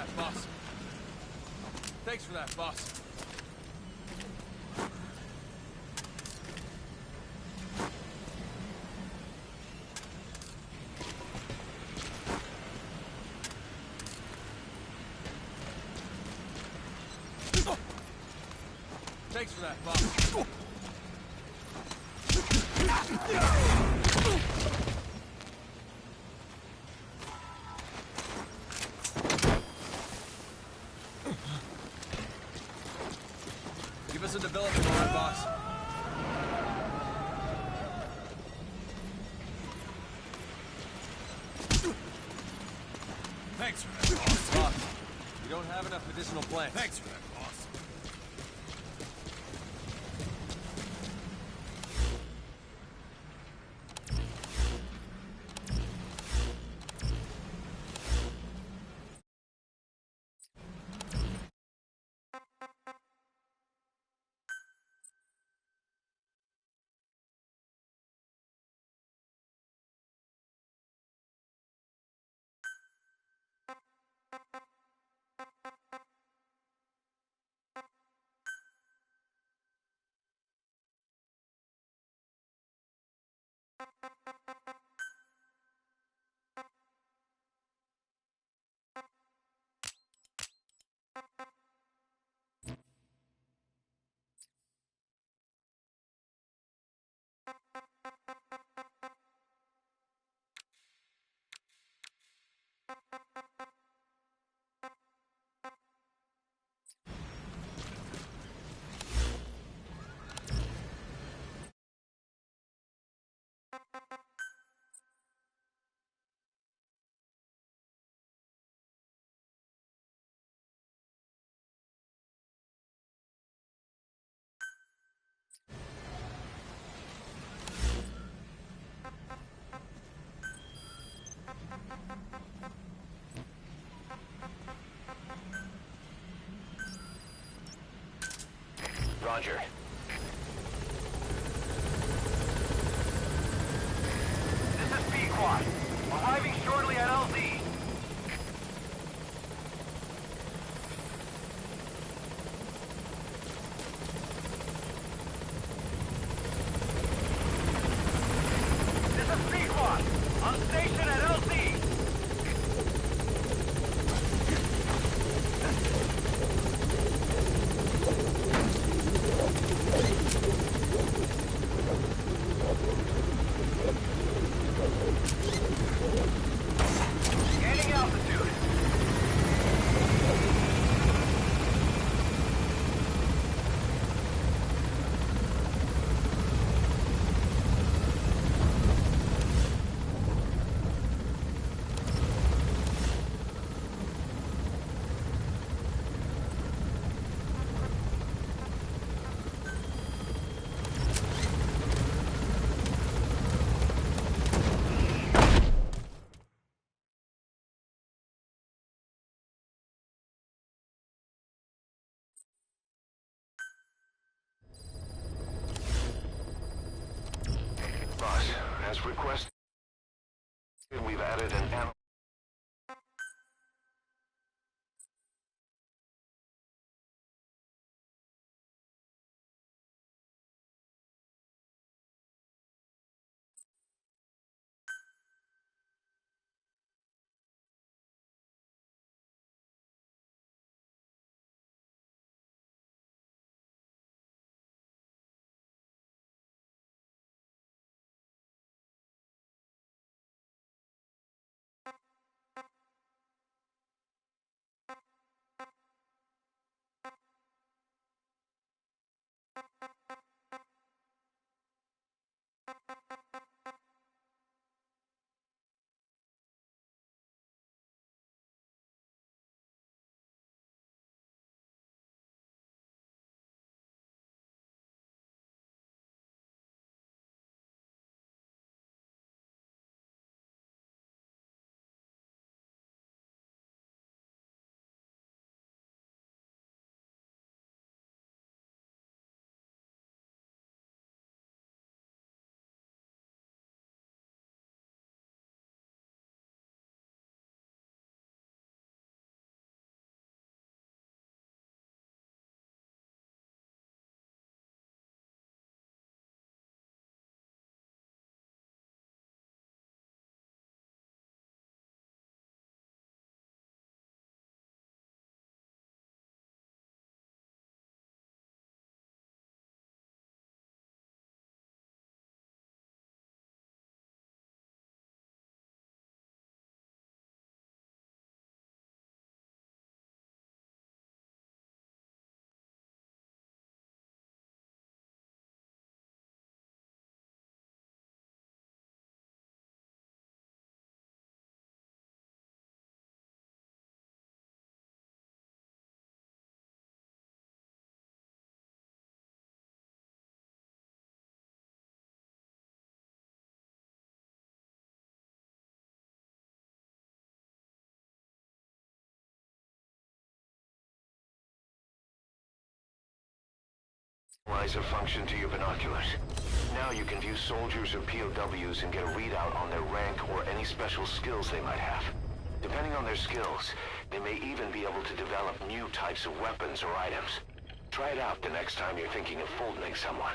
that, boss. Thanks for that, boss. Thanks for that, boss. Give us a development line, boss. Thanks for that, boss. Boss, we don't have enough medicinal plants. Thanks for that, boss. Roger. This is B-Quad. Arriving shortly at LZ. This is B-Quad. On station at LZ. Gaining altitude. Boss, as requested, we've added an amp. Laser function to your binoculars. Now you can view soldiers or POWs and get a readout on their rank or any special skills they might have. Depending on their skills, they may even be able to develop new types of weapons or items. Try it out the next time you're thinking of folding someone.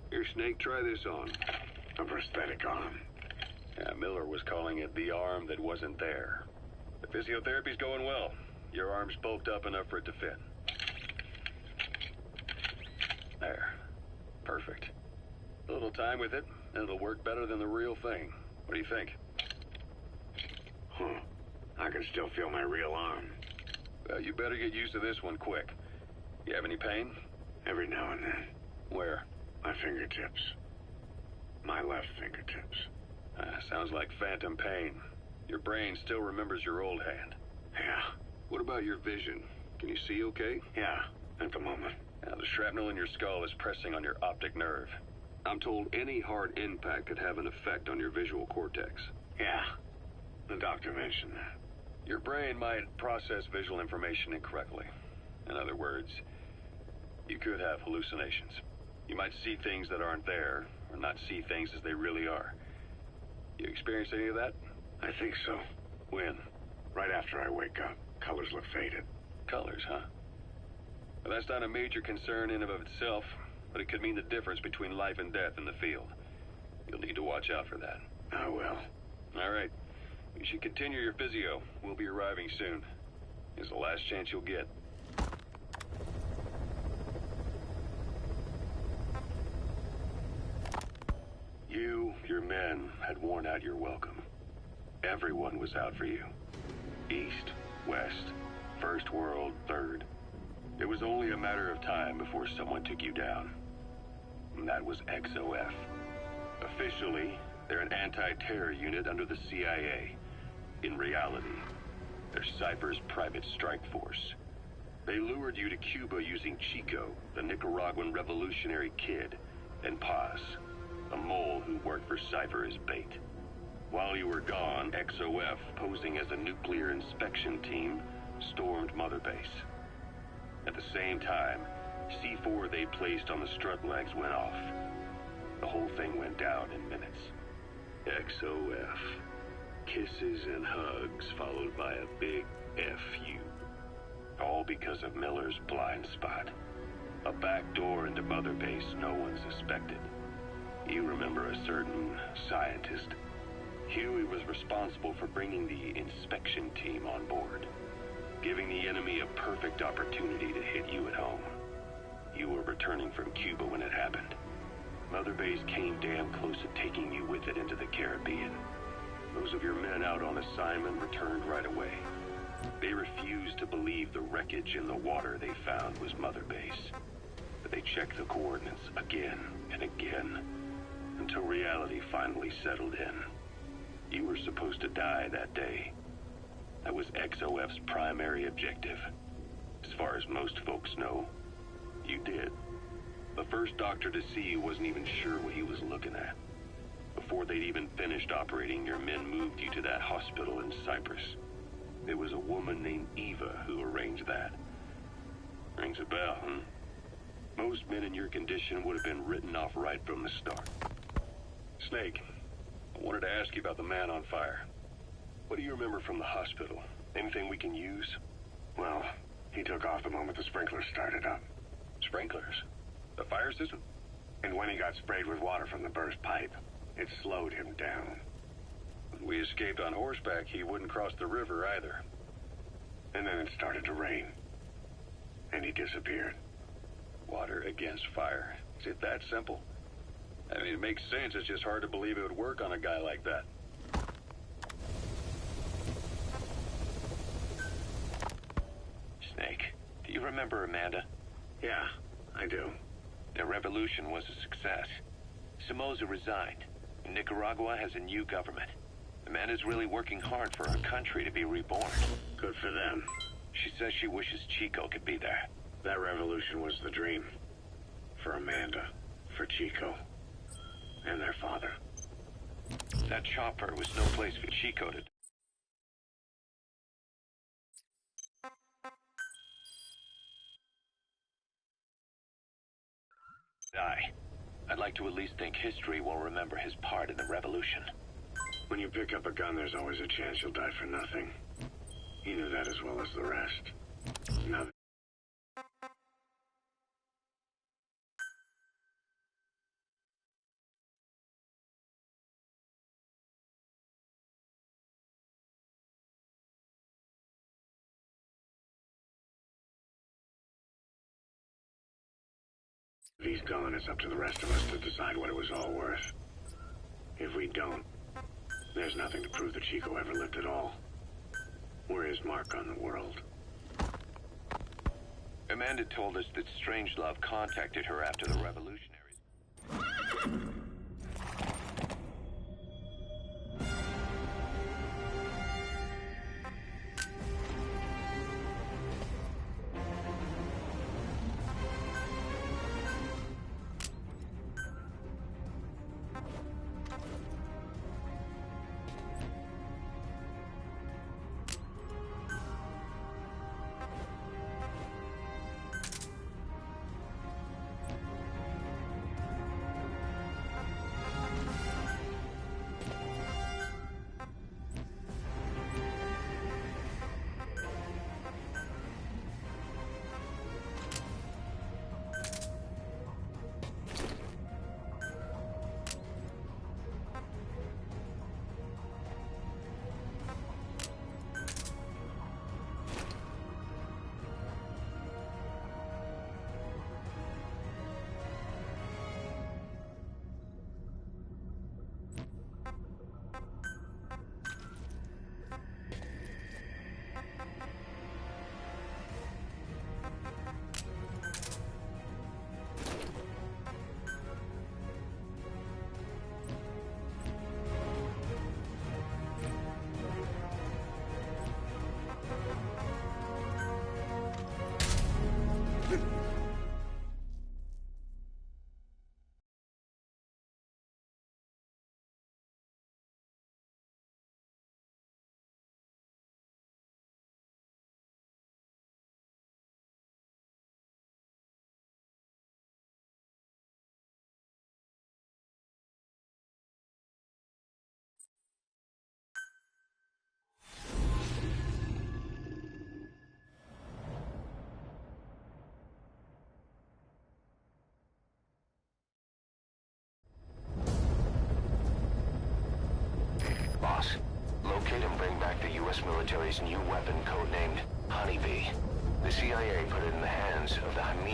Here, Snake, try this on. A prosthetic arm. Yeah, Miller was calling it the arm that wasn't there. The physiotherapy's going well. Your arm's bulked up enough for it to fit. There. Perfect. A little time with it, and it'll work better than the real thing. What do you think? Huh. I can still feel my real arm. Well, you better get used to this one quick. You have any pain? Every now and then. Where? My fingertips. My left fingertips. Sounds like phantom pain. Your brain still remembers your old hand. Yeah. What about your vision? Can you see okay? Yeah, at the moment. Now, the shrapnel in your skull is pressing on your optic nerve. I'm told any hard impact could have an effect on your visual cortex. Yeah. The doctor mentioned that. Your brain might process visual information incorrectly. In other words, you could have hallucinations. You might see things that aren't there, or not see things as they really are. You experience any of that? I think so. When? Right after I wake up. Colors look faded. Colors, huh? Well, that's not a major concern in and of itself, but it could mean the difference between life and death in the field. You'll need to watch out for that. I will. All right. You should continue your physio. We'll be arriving soon. It's the last chance you'll get. You, your men, had worn out your welcome. Everyone was out for you. East, West, First World, Third. It was only a matter of time before someone took you down. And that was XOF. Officially, they're an anti-terror unit under the CIA. In reality, they're Cypher's private strike force. They lured you to Cuba using Chico, the Nicaraguan revolutionary kid, and Paz, a mole who worked for Cypher as bait. While you were gone, XOF, posing as a nuclear inspection team, stormed Mother Base. At the same time, C4 they placed on the strut legs went off. The whole thing went down in minutes. XOF. Kisses and hugs followed by a big FU. All because of Miller's blind spot. A back door into Mother Base no one suspected. You remember a certain scientist. Huey was responsible for bringing the inspection team on board, giving the enemy a perfect opportunity to hit you at home. You were returning from Cuba when it happened. Mother Base came damn close to taking you with it into the Caribbean. Those of your men out on assignment returned right away. They refused to believe the wreckage in the water they found was Mother Base. But they checked the coordinates again and again, until reality finally settled in. You were supposed to die that day. That was XOF's primary objective. As far as most folks know, you did. The first doctor to see you wasn't even sure what he was looking at. Before they'd even finished operating, your men moved you to that hospital in Cyprus. It was a woman named Eva who arranged that. Rings a bell, huh? Most men in your condition would have been written off right from the start. Snake, I wanted to ask you about the man on fire. What do you remember from the hospital? Anything we can use? Well, he took off the moment the sprinklers started up. Sprinklers? The fire system? And when he got sprayed with water from the burst pipe, it slowed him down. When we escaped on horseback, he wouldn't cross the river either. And then it started to rain. And he disappeared. Water against fire. Is it that simple? I mean, it makes sense. It's just hard to believe it would work on a guy like that. Snake, do you remember Amanda? Yeah, I do. Their revolution was a success. Somoza resigned. Nicaragua has a new government. Amanda's really working hard for her country to be reborn. Good for them. She says she wishes Chico could be there. That revolution was the dream. For Amanda, for Chico, and their father. That chopper was no place for Chico to Die. I'd like to at least think history will remember his part in the revolution. When you pick up a gun, there's always a chance you'll die for nothing. He knew that as well as the rest. Now if he's gone, it's up to the rest of us to decide what it was all worth. If we don't, there's nothing to prove that Chico ever lived at all. We're his mark on the world. Amanda told us that Strangelove contacted her after the revolutionaries. Boss, locate and bring back the U.S. military's new weapon codenamed Honeybee. The CIA put it in the hands of the Hamid